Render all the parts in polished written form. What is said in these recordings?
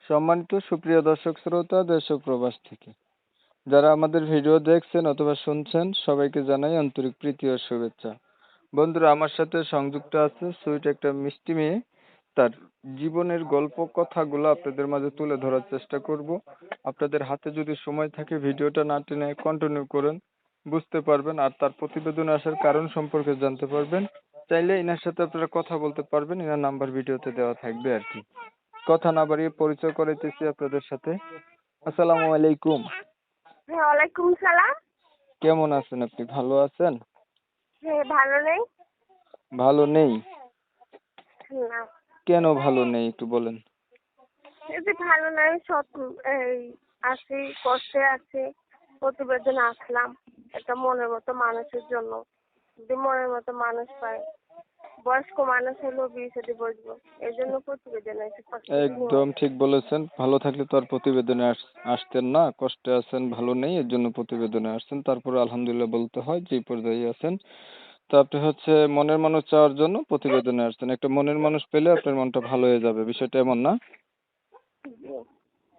সম্মানিত সুপ্রিয় দর্শক শ্রোতা দেশ ও প্রবাস থেকে যারা আমাদের ভিডিও দেখছেন অথবা শুনছেন সবাইকে জানাই আন্তরিক প্রীতি ও শুভেচ্ছা। বন্ধুরা, আমার সাথে সংযুক্ত আছে সুইট একটা মিষ্টি মেয়ে। তার জীবনের গল্প কথাগুলো আপনাদের মাঝে তুলে ধরার চেষ্টা করব। আপনাদের হাতে যদি সময় থাকে ভিডিওটা না টেনে কন্টিনিউ করেন, বুঝতে পারবেন আর তার প্রতিবেদনে আসার কারণ সম্পর্কে জানতে পারবেন। চাইলে এনার সাথে আপনারা কথা বলতে পারবেন, এনার নাম্বার ভিডিওতে দেওয়া থাকবে আর কি। কথা না বাড়িয়ে পরিচয় করাইতেছি আপনাদের সাথে। আসসালামু আলাইকুম। হ্যাঁ, ওয়ালাইকুম সালাম। কেমন আছেন আপনি? ভালো আছেন? হ্যাঁ, ভালো নেই। ভালো নেই? না, কেন ভালো নেই একটু বলেন। এই যে ভালো নাই, সব এই আছি, কষ্টে আছি। প্রতিবেদন আসলাম একটা মনের মতো মানুষের জন্য। যদি মনের মতো মানুষ পাই, বয়স্ক মানুষ হলেও বিয়ে সাথে বসবো, এই জন্য প্রতিবেদন আছে। একদম ঠিক বলেছেন। ভালো থাকলে তো আর প্রতিবেদনে আসতেন না। কষ্টে আছেন, ভালো নেই, এর জন্য প্রতিবেদনে আসছেন। তারপরে আলহামদুলিল্লাহ বলতে হয় যে পর্যায়ে আছেন। তো আপনি হচ্ছে মনের মানুষ চাওয়ার জন্য প্রতিবেদনে আসছেন। একটা মনের মানুষ পেলে আপনার মনটা ভালো হয়ে যাবে, বিষয়টা এমন না? জি।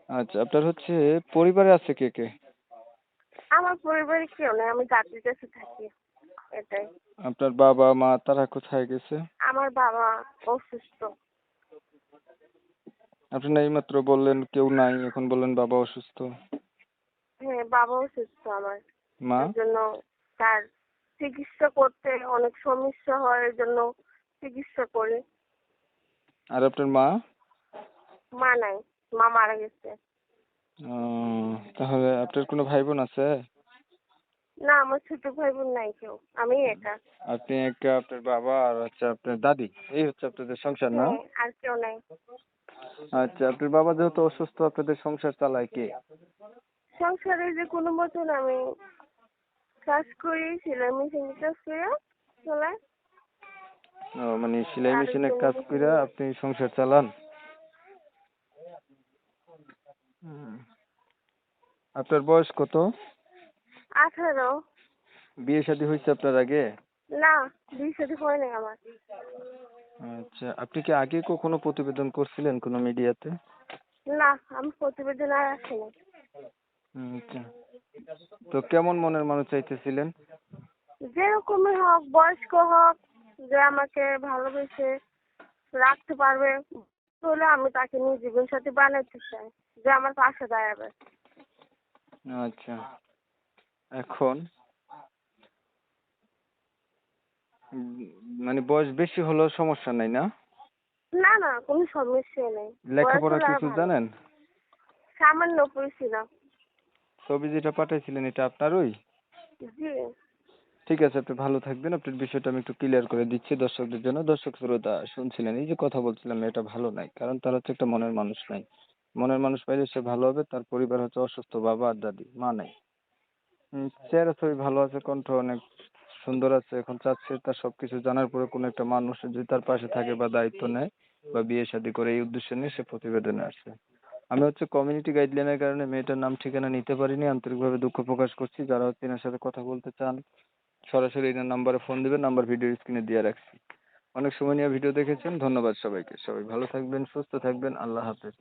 আচ্ছা, আপনার হচ্ছে পরিবারে আছে কে কে? আমার পরিবারে কেউ নেই, আমি জাতির কাছে থাকি, এটাই। আপনার বাবা মা তারা কোথায় গেছে? আমার বাবা অসুস্থ। আপনি না এইমাত্র বললেন কেউ নাই, এখন বললেন বাবা অসুস্থ। হ্যাঁ, বাবা অসুস্থ আমার। মা? এর জন্য তার চিকিৎসা করতে অনেক সমস্যা হয়, এর জন্য চিকিৎসা করি। আর আপনার মা? মা নাই, মা মারা গেছে। তাহলে আপনার কোনো ভাই বোন আছে? না, আমার ছোট ভাই বোন নাই কেউ, আমি একা। আপনি একা, আপনার বাবা আর হচ্ছে আপনার দাদি, এই হচ্ছে আপনাদের সংসার না? হ্যাঁ, আর কেউ নাই। আচ্ছা, আপনার বাবা যেহেতু অসুস্থ আপনাদের সংসার চালায় কে? সংসারে যে কোনো মতন আমি কাজ করি, সেলাই মেশিনে কাজ করে চলাই। মানে সেলাই আর মেশিনে কোনো কাজ কিছু করে নেই। আপনি সংসার চালান? হুম। আপনার বয়স কত? 18। বিয়ে শাদী হয়েছে আপনার আগে? না, বিয়ে শাদী হয় নাই আমার। আচ্ছা, আপনি কি আগে কখনো প্রতিবেদন করছিলেন কোনো মিডিয়াতে? না, আমি প্রতিবেদন আর আসিনি। আচ্ছা, তো কেমন মনের মানুষ চাইতেছিলেন? যেরকমই হোক, বয়স্ক হোক, যে আমাকে ভালোবেসে রাখতে পারবে, হলে আমি তাকে নিয়ে জীবন সাথী বানাতে চাই, যে আমার পাশে দাঁড়াবে। আচ্ছা, এখন উম, মানে বয়স বেশি হলেও সমস্যা নাই না? না না, কোনো সমস্যা নেই। বয়স লেখাপড়া হলে আর কিছু ভালো। জানেন? সামান্য পড়ছিলাম। ছবি যেটা পাঠাইছিলেন এটা আপনারই? জি। ঠিক আছে, আপনি ভালো থাকবেন। আপনার বিষয়টা আমি একটু ক্লিয়ার করে দিচ্ছি দর্শকদের জন্য। দর্শক শ্রোতা শুনছিলেন, এই যে কথা বলছিলাম এটা ভালো নাই, কারণ তার হচ্ছে একটা মনের মানুষ নাই। মনের মানুষ পাইলে সে ভালো হবে। তার পরিবার হচ্ছে অসুস্থ, বাবা আর দাদি, মা নাই। চেহারা ছবি ভালো আছে, কণ্ঠ অনেক সুন্দর আছে। এখন চাচ্ছে তার সবকিছু জানার পরে কোনো একটা মানুষ যদি তার পাশে থাকে বা দায়িত্ব নেয় বা বিয়ে শাদী করে, এই উদ্দেশ্য নিয়ে সে প্রতিবেদনে আসছে। আমি হচ্ছে কমিউনিটি গাইডলাইনের কারণে মেয়েটার নাম ঠিকানা নিতে পারিনি, আন্তরিকভাবে দুঃখ প্রকাশ করছি। যারা হচ্ছে এনার সাথে কথা বলতে চান সরাসরি এনার নাম্বারে ফোন দিবেন, নাম্বার ভিডিও স্ক্রিনে দিয়ে রাখছি। অনেক সময় নিয়ে ভিডিও দেখেছেন, ধন্যবাদ সবাইকে। সবাই ভালো থাকবেন, সুস্থ থাকবেন, আল্লাহ হাফেজ।